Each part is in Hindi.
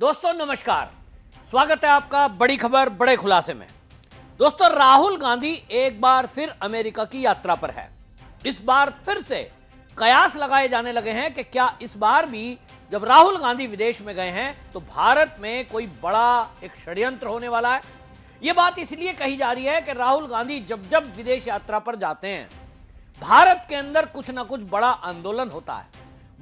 दोस्तों नमस्कार, स्वागत है आपका बड़ी खबर बड़े खुलासे में। दोस्तों राहुल गांधी एक बार फिर अमेरिका की यात्रा पर है। इस बार फिर से कयास लगाए जाने लगे हैं कि क्या इस बार भी जब राहुल गांधी विदेश में गए हैं तो भारत में कोई बड़ा एक षड्यंत्र होने वाला है। यह बात इसलिए कही जा रही है कि राहुल गांधी जब जब विदेश यात्रा पर जाते हैं भारत के अंदर कुछ ना कुछ बड़ा आंदोलन होता है,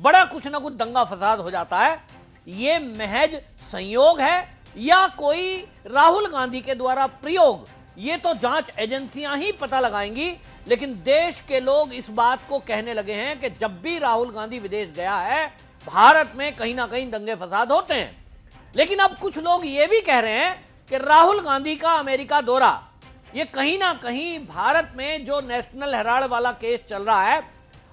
बड़ा कुछ ना कुछ दंगा फसाद हो जाता है। ये महज संयोग है या कोई राहुल गांधी के द्वारा प्रयोग, ये तो जांच एजेंसियां ही पता लगाएंगी। लेकिन देश के लोग इस बात को कहने लगे हैं कि जब भी राहुल गांधी विदेश गया है भारत में कहीं ना कहीं दंगे फसाद होते हैं। लेकिन अब कुछ लोग ये भी कह रहे हैं कि राहुल गांधी का अमेरिका दौरा ये कहीं ना कहीं भारत में जो नेशनल हेराल्ड वाला केस चल रहा है,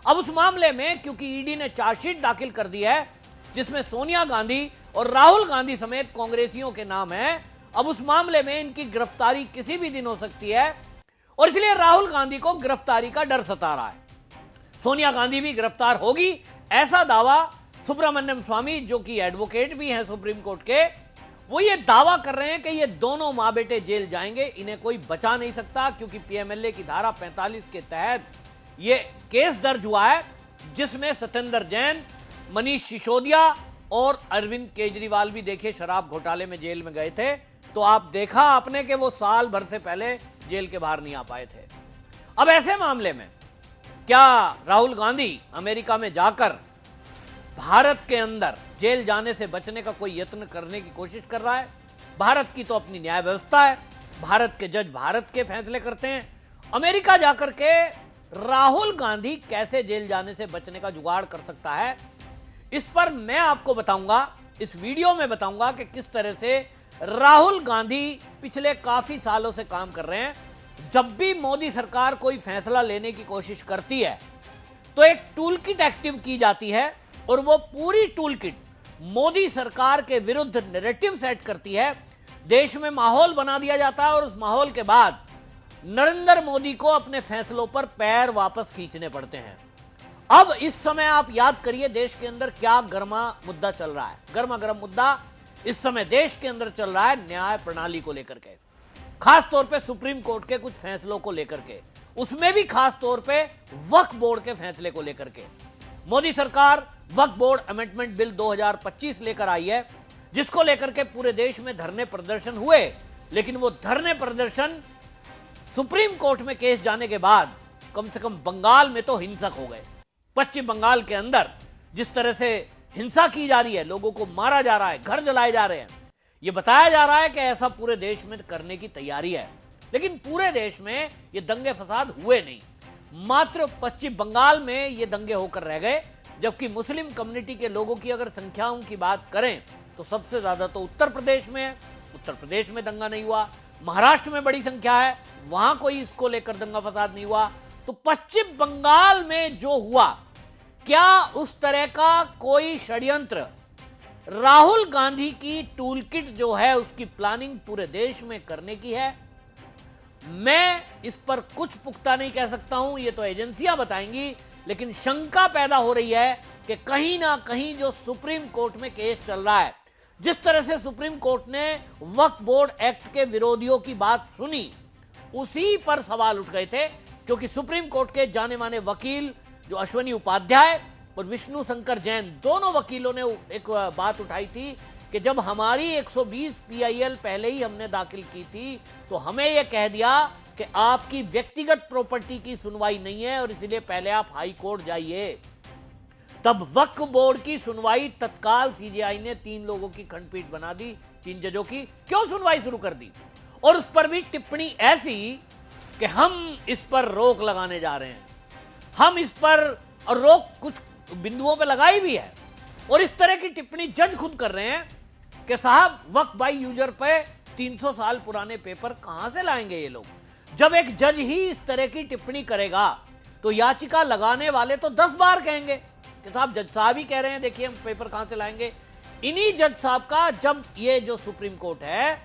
अब उस मामले में क्योंकि ईडी ने चार्जशीट दाखिल कर दी है जिसमें सोनिया गांधी और राहुल गांधी समेत कांग्रेसियों के नाम हैं, अब उस मामले में इनकी गिरफ्तारी किसी भी दिन हो सकती है और इसलिए राहुल गांधी को गिरफ्तारी का डर सता रहा है। सोनिया गांधी भी गिरफ्तार होगी ऐसा दावा सुब्रमण्यम स्वामी, जो कि एडवोकेट भी हैं सुप्रीम कोर्ट के, वो ये दावा कर रहे हैं कि ये दोनों मां बेटे जेल जाएंगे, इन्हें कोई बचा नहीं सकता क्योंकि पीएमएलए की धारा 45 के तहत ये केस दर्ज हुआ है जिसमें सत्येंद्र जैन, मनीष सिसोदिया और अरविंद केजरीवाल भी देखिए शराब घोटाले में जेल में गए थे। तो आप देखा आपने कि वो साल भर से पहले जेल के बाहर नहीं आ पाए थे। अब ऐसे मामले में क्या राहुल गांधी अमेरिका में जाकर भारत के अंदर जेल जाने से बचने का कोई यत्न करने की कोशिश कर रहा है? भारत की तो अपनी न्याय व्यवस्था है, भारत के जज भारत के फैसले करते हैं। अमेरिका जाकर के राहुल गांधी कैसे जेल जाने से बचने का जुगाड़ कर सकता है, इस पर मैं आपको बताऊंगा, इस वीडियो में बताऊंगा कि किस तरह से राहुल गांधी पिछले काफी सालों से काम कर रहे हैं। जब भी मोदी सरकार कोई फैसला लेने की कोशिश करती है तो एक टूल किट एक्टिव की जाती है और वो पूरी टूल किट मोदी सरकार के विरुद्ध नैरेटिव सेट करती है। देश में माहौल बना दिया जाता है और उस माहौल के बाद नरेंद्र मोदी को अपने फैसलों पर पैर वापस खींचने पड़ते हैं। अब इस समय आप याद करिए देश के अंदर क्या गर्मा मुद्दा चल रहा है। गर्मा गर्म मुद्दा इस समय देश के अंदर चल रहा है न्याय प्रणाली को लेकर के, खास तौर पे सुप्रीम कोर्ट के कुछ फैसलों को लेकर के, उसमें भी खास तौर पे वक्फ बोर्ड के फैसले को लेकर के। मोदी सरकार वक्फ बोर्ड अमेंडमेंट बिल 2025 लेकर आई है जिसको लेकर के पूरे देश में धरने प्रदर्शन हुए, लेकिन वो धरने प्रदर्शन सुप्रीम कोर्ट में केस जाने के बाद कम से कम बंगाल में तो हिंसक हो गए। पश्चिम बंगाल के अंदर जिस तरह से हिंसा की जा रही है, लोगों को मारा जा रहा है, घर जलाए जा रहे हैं, यह बताया जा रहा है कि ऐसा पूरे देश में करने की तैयारी है। लेकिन पूरे देश में ये दंगे फसाद हुए नहीं, मात्र पश्चिम बंगाल में ये दंगे होकर रह गए। जबकि मुस्लिम कम्युनिटी के लोगों की अगर संख्याओं की बात करें तो सबसे ज्यादा तो उत्तर प्रदेश में है। उत्तर प्रदेश में दंगा नहीं हुआ, महाराष्ट्र में बड़ी संख्या है, वहां कोई इसको लेकर दंगा फसाद नहीं हुआ। तो पश्चिम बंगाल में जो हुआ, क्या उस तरह का कोई षड्यंत्र राहुल गांधी की टूलकिट जो है उसकी प्लानिंग पूरे देश में करने की है? मैं इस पर कुछ पुख्ता नहीं कह सकता हूं, ये तो एजेंसियां बताएंगी। लेकिन शंका पैदा हो रही है कि कहीं ना कहीं जो सुप्रीम कोर्ट में केस चल रहा है, जिस तरह से सुप्रीम कोर्ट ने वक्फ बोर्ड एक्ट के विरोधियों की बात सुनी, उसी पर सवाल उठ गए थे। क्योंकि सुप्रीम कोर्ट के जाने माने वकील जो अश्वनी उपाध्याय और विष्णु शंकर जैन, दोनों वकीलों ने एक बात उठाई थी कि जब हमारी 120 पीआईएल पहले ही हमने दाखिल की थी तो हमें यह कह दिया कि आपकी व्यक्तिगत प्रॉपर्टी की सुनवाई नहीं है और इसलिए पहले आप हाई कोर्ट जाइए। तब वक्फ बोर्ड की सुनवाई तत्काल सीजेआई ने 3 लोगों की खंडपीठ बना दी, 3 जजों की। क्यों सुनवाई शुरू कर दी? और उस पर भी टिप्पणी ऐसी कि हम इस पर रोक लगाने जा रहे हैं, हम इस पर, और रोक कुछ बिंदुओं पर लगाई भी है। और इस तरह की टिप्पणी जज खुद कर रहे हैं कि साहब वक्फ बाय यूजर पे 300 साल पुराने पेपर कहां से लाएंगे ये लोग। जब एक जज ही इस तरह की टिप्पणी करेगा तो याचिका लगाने वाले तो 10 बार कहेंगे कि साहब जज साहब ही कह रहे हैं, देखिए हम पेपर कहां से लाएंगे। इन्हीं जज साहब का जब ये जो सुप्रीम कोर्ट है,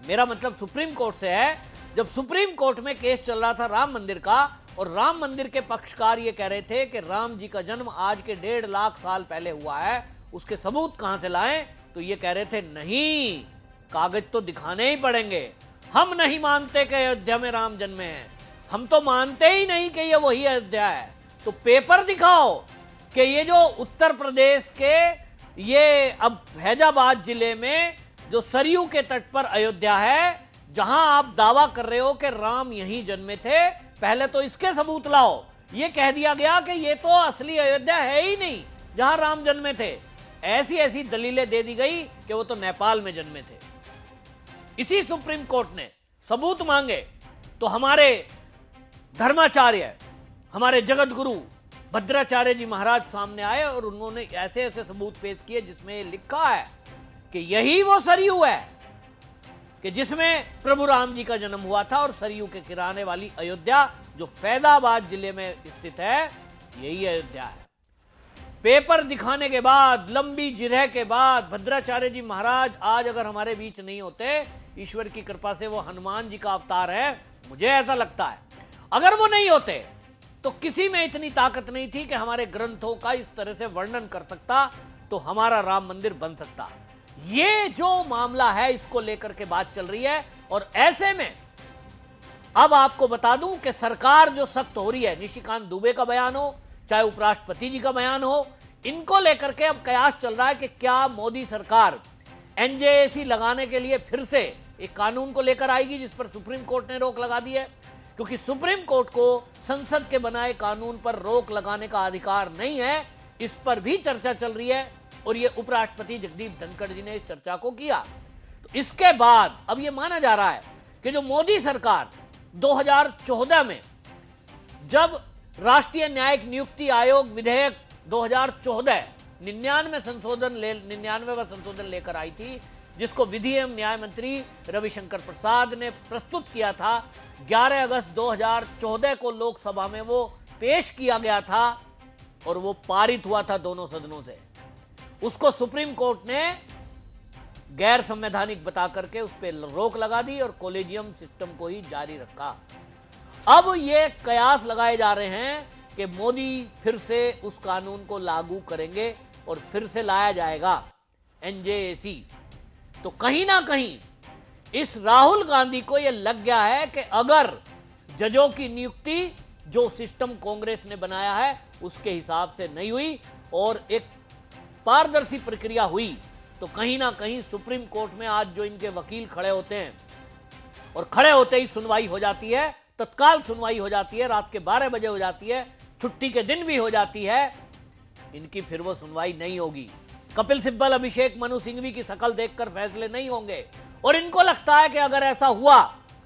मेरा मतलब सुप्रीम कोर्ट से है, जब सुप्रीम कोर्ट में केस चल रहा था राम मंदिर का और राम मंदिर के पक्षकार ये कह रहे थे कि राम जी का जन्म आज के 1.5 लाख साल पहले हुआ है, उसके सबूत कहां से लाएं, तो ये कह रहे थे नहीं, कागज तो दिखाने ही पड़ेंगे, हम नहीं मानते कि अयोध्या में राम जन्मे हैं, हम तो मानते ही नहीं कि ये वही अयोध्या है। तो पेपर दिखाओ कि ये जो उत्तर प्रदेश के ये अब फैजाबाद जिले में जो सरयू के तट पर अयोध्या है, जहां आप दावा कर रहे हो कि राम यहीं जन्मे थे, पहले तो इसके सबूत लाओ। ये कह दिया गया कि ये तो असली अयोध्या है ही नहीं जहां राम जन्मे थे। ऐसी ऐसी दलीलें दे दी गई कि वो तो नेपाल में जन्मे थे। इसी सुप्रीम कोर्ट ने सबूत मांगे तो हमारे धर्माचार्य, हमारे जगत गुरु भद्राचार्य जी महाराज सामने आए और उन्होंने ऐसे ऐसे सबूत पेश किए जिसमें लिखा है कि यही वो सरयू है कि जिसमें प्रभु राम जी का जन्म हुआ था, और सरयू के किनारे वाली अयोध्या जो फैजाबाद जिले में स्थित है, यही अयोध्या है। पेपर दिखाने के बाद, लंबी जिरह के बाद भद्राचार्य जी महाराज आज अगर हमारे बीच नहीं होते, ईश्वर की कृपा से वो हनुमान जी का अवतार है, मुझे ऐसा लगता है, अगर वो नहीं होते तो किसी में इतनी ताकत नहीं थी कि हमारे ग्रंथों का इस तरह से वर्णन कर सकता, तो हमारा राम मंदिर बन सकता। ये जो मामला है, इसको लेकर के बात चल रही है। और ऐसे में अब आपको बता दूं कि सरकार जो सख्त हो रही है, निशिकांत दुबे का बयान हो, चाहे उपराष्ट्रपति जी का बयान हो, इनको लेकर के अब कयास चल रहा है कि क्या मोदी सरकार एनजेएसी लगाने के लिए फिर से एक कानून को लेकर आएगी, जिस पर सुप्रीम कोर्ट ने रोक लगा दी है। क्योंकि सुप्रीम कोर्ट को संसद के बनाए कानून पर रोक लगाने का अधिकार नहीं है, इस पर भी चर्चा चल रही है। और ये उपराष्ट्रपति जगदीप धनखड़ जी ने इस चर्चा को किया। तो इसके बाद अब ये माना जा रहा है कि जो मोदी सरकार 2014 में जब राष्ट्रीय न्यायिक नियुक्ति आयोग विधेयक 2014 99 संशोधन लेकर आई थी, जिसको विधि एवं न्याय मंत्री रविशंकर प्रसाद ने प्रस्तुत किया था, 11 अगस्त 2014 को लोकसभा में वो पेश किया गया था और वो पारित हुआ था दोनों सदनों से। उसको सुप्रीम कोर्ट ने गैर संवैधानिक बता करके उस पर रोक लगा दी और कॉलेजियम सिस्टम को ही जारी रखा। अब ये कयास लगाए जा रहे हैं कि मोदी फिर से उस कानून को लागू करेंगे और फिर से लाया जाएगा एनजेएसी। तो कहीं ना कहीं इस राहुल गांधी को यह लग गया है कि अगर जजों की नियुक्ति जो सिस्टम कांग्रेस ने बनाया है उसके हिसाब से नहीं हुई और एक पारदर्शी प्रक्रिया हुई, तो कहीं ना कहीं सुप्रीम कोर्ट में आज जो इनके वकील खड़े होते हैं और खड़े होते ही सुनवाई हो जाती है, तत्काल सुनवाई हो जाती है, रात के 12 बजे हो जाती है, छुट्टी के दिन भी हो जाती है, इनकी फिर वो सुनवाई नहीं होगी। कपिल सिब्बल, अभिषेक मनु सिंघवी की शक्ल देखकर फैसले नहीं होंगे। और इनको लगता है कि अगर ऐसा हुआ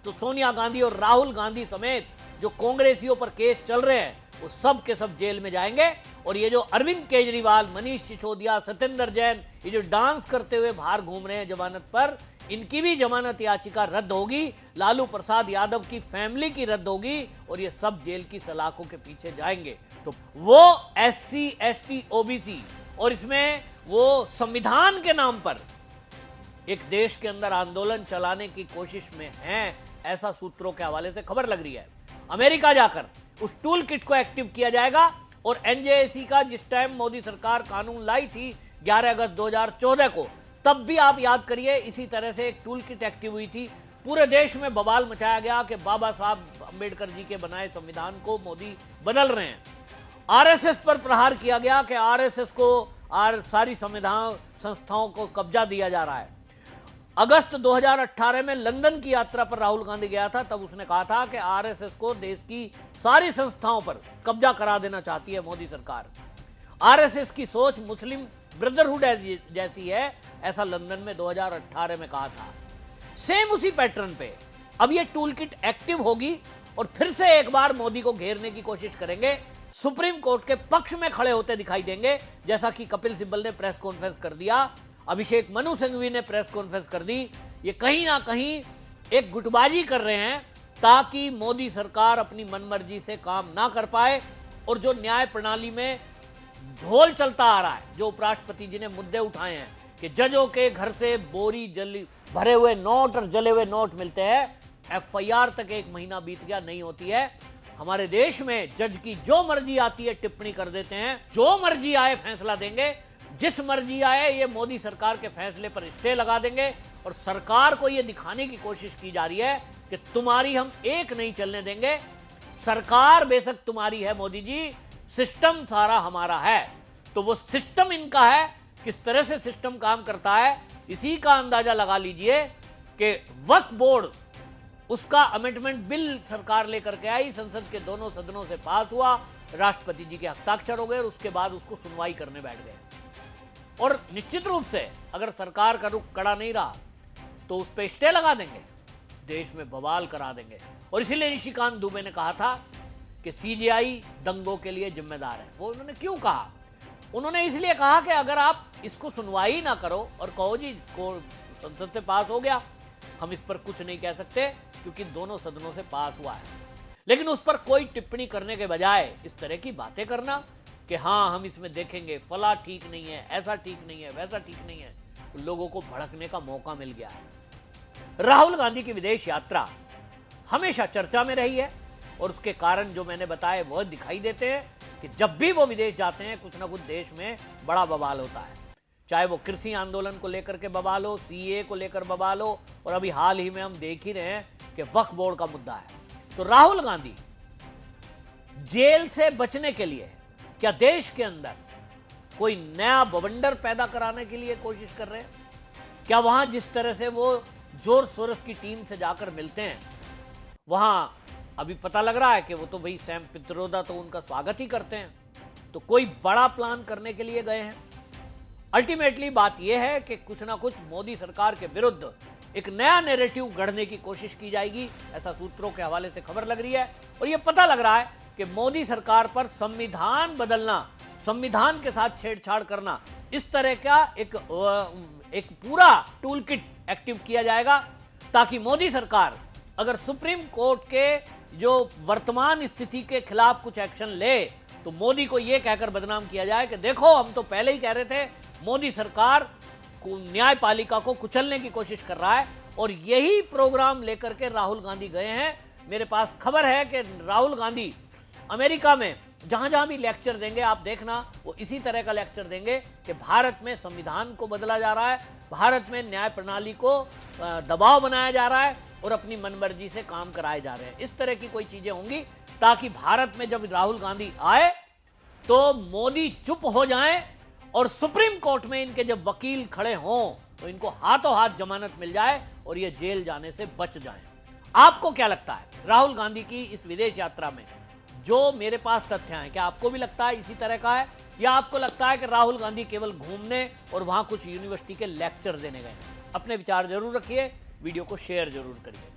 तो सोनिया गांधी और राहुल गांधी समेत जो कांग्रेसियों पर केस चल रहे हैं वो सब के सब जेल में जाएंगे। और ये जो अरविंद केजरीवाल, मनीष सिसोदिया, सत्येंद्र जैन, ये जो डांस करते हुए बाहर घूम रहे हैं जमानत पर, इनकी भी जमानत याचिका रद्द होगी, लालू प्रसाद यादव की फैमिली की रद्द होगी और ये सब जेल की सलाखों के पीछे जाएंगे। तो वो SC, ST, OBC और इसमें वो संविधान के नाम पर एक देश के अंदर आंदोलन चलाने की कोशिश में हैं, ऐसा सूत्रों के हवाले से खबर लग रही है। अमेरिका जाकर उस टूल किट को एक्टिव किया जाएगा और एनजेएसी का जिस टाइम मोदी सरकार कानून लाई थी 11 अगस्त 2014 को, तब भी आप याद करिए इसी तरह से एक टूल किट एक्टिव हुई थी। पूरे देश में बवाल मचाया गया कि बाबा साहब अंबेडकर जी के बनाए संविधान को मोदी बदल रहे हैं। आरएसएस पर प्रहार किया गया कि आरएसएस को सारी संविधान संस्थाओं को कब्जा दिया जा रहा है। अगस्त 2018 में लंदन की यात्रा पर राहुल गांधी गया था, तब उसने कहा था कि आरएसएस को देश की सारी संस्थाओं पर कब्जा करा देना चाहती है मोदी सरकार। आरएसएस की सोच मुस्लिम ब्रदरहुड जैसी है, ऐसा लंदन में 2018 में कहा था। सेम उसी पैटर्न पे अब ये टूल किट एक्टिव होगी और फिर से एक बार मोदी को घेरने की कोशिश करेंगे, सुप्रीम कोर्ट के पक्ष में खड़े होते दिखाई देंगे, जैसा कि कपिल सिब्बल ने प्रेस कॉन्फ्रेंस कर दिया, अभिषेक मनु सिंघवी ने प्रेस कॉन्फ्रेंस कर दी। ये कहीं ना कहीं एक गुटबाजी कर रहे हैं ताकि मोदी सरकार अपनी मनमर्जी से काम ना कर पाए और जो न्याय प्रणाली में झोल चलता आ रहा है, जो उपराष्ट्रपति जी ने मुद्दे उठाए हैं कि जजों के घर से बोरी जली भरे हुए नोट और जले हुए नोट मिलते हैं, FIR तक 1 महीना बीत गया नहीं होती है। हमारे देश में जज की जो मर्जी आती है टिप्पणी कर देते हैं, जो मर्जी आए फैसला देंगे। जिस मर्जी आए ये मोदी सरकार के फैसले पर स्टे लगा देंगे और सरकार को ये दिखाने की कोशिश की जा रही है कि तुम्हारी हम एक नहीं चलने देंगे। सरकार बेशक तुम्हारी है मोदी जी, सिस्टम सारा हमारा है। तो वो सिस्टम इनका है, किस तरह से सिस्टम काम करता है इसी का अंदाजा लगा लीजिए कि वक्फ बोर्ड, उसका अमेंडमेंट बिल सरकार लेकर के आई, संसद के दोनों सदनों से पास हुआ, राष्ट्रपति जी के हस्ताक्षर हो गए और उसके बाद उसको सुनवाई करने बैठ गए। और निश्चित रूप से अगर सरकार का रुख कड़ा नहीं रहा तो उस पर स्टे लगा देंगे, देश में बवाल करा देंगे। और इसीलिए निशिकांत दुबे ने कहा था कि सीजीआई दंगों के लिए जिम्मेदार है। वो उन्होंने क्यों कहा? उन्होंने इसलिए कहा कि अगर आप इसको सुनवाई ना करो और कहो जी को संसद से पास हो गया, हम इस पर कुछ नहीं कह सकते क्योंकि दोनों सदनों से पास हुआ है, लेकिन उस पर कोई टिप्पणी करने के बजाय इस तरह की बातें करना कि हाँ हम इसमें देखेंगे, फला ठीक नहीं है, ऐसा ठीक नहीं है, वैसा ठीक नहीं है, तो लोगों को भड़कने का मौका मिल गया है। राहुल गांधी की विदेश यात्रा हमेशा चर्चा में रही है और उसके कारण जो मैंने बताए वह दिखाई देते हैं कि जब भी वो विदेश जाते हैं कुछ ना कुछ देश में बड़ा बवाल होता है, चाहे वो कृषि आंदोलन को लेकर के बवाल हो, सीए को लेकर बवाल हो, और अभी हाल ही में हम देख ही रहे हैं कि वक्फ बोर्ड का मुद्दा है। तो राहुल गांधी जेल से बचने के लिए क्या देश के अंदर कोई नया बवंडर पैदा कराने के लिए कोशिश कर रहे हैं? क्या वहां जिस तरह से वो जोर सोरस की टीम से जाकर मिलते हैं, वहां अभी पता लग रहा है कि वो तो भाई सैम पित्रोदा तो उनका स्वागत ही करते हैं, तो कोई बड़ा प्लान करने के लिए गए हैं। अल्टीमेटली बात यह है कि कुछ ना कुछ मोदी सरकार के विरुद्ध एक नया नैरेटिव गढ़ने की कोशिश की जाएगी, ऐसा सूत्रों के हवाले से खबर लग रही है। और यह पता लग रहा है कि मोदी सरकार पर संविधान बदलना, संविधान के साथ छेड़छाड़ करना, इस तरह का एक पूरा टूल किट एक्टिव किया जाएगा ताकि मोदी सरकार अगर सुप्रीम कोर्ट के जो वर्तमान स्थिति के खिलाफ कुछ एक्शन ले तो मोदी को यह कहकर बदनाम किया जाए कि देखो हम तो पहले ही कह रहे थे मोदी सरकार को न्यायपालिका को कुचलने की कोशिश कर रहा है। और यही प्रोग्राम लेकर के राहुल गांधी गए हैं। मेरे पास खबर है कि राहुल गांधी अमेरिका में जहां जहां भी लेक्चर देंगे, आप देखना वो इसी तरह का लेक्चर देंगे कि भारत में संविधान को बदला जा रहा है, भारत में न्याय प्रणाली को दबाव बनाया जा रहा है और अपनी मनमर्जी से काम कराए जा रहे हैं। इस तरह की कोई चीजें होंगी ताकि भारत में जब राहुल गांधी आए तो मोदी चुप हो जाएं और सुप्रीम कोर्ट में इनके जब वकील खड़े हों तो इनको हाथों हाथ जमानत मिल जाए और ये जेल जाने से बच जाएं। आपको क्या लगता है राहुल गांधी की इस विदेश यात्रा में? जो मेरे पास तथ्य हैं, क्या आपको भी लगता है इसी तरह का है, या आपको लगता है कि राहुल गांधी केवल घूमने और वहां कुछ यूनिवर्सिटी के लेक्चर देने गए? अपने विचार जरूर रखिए, वीडियो को शेयर जरूर करिए।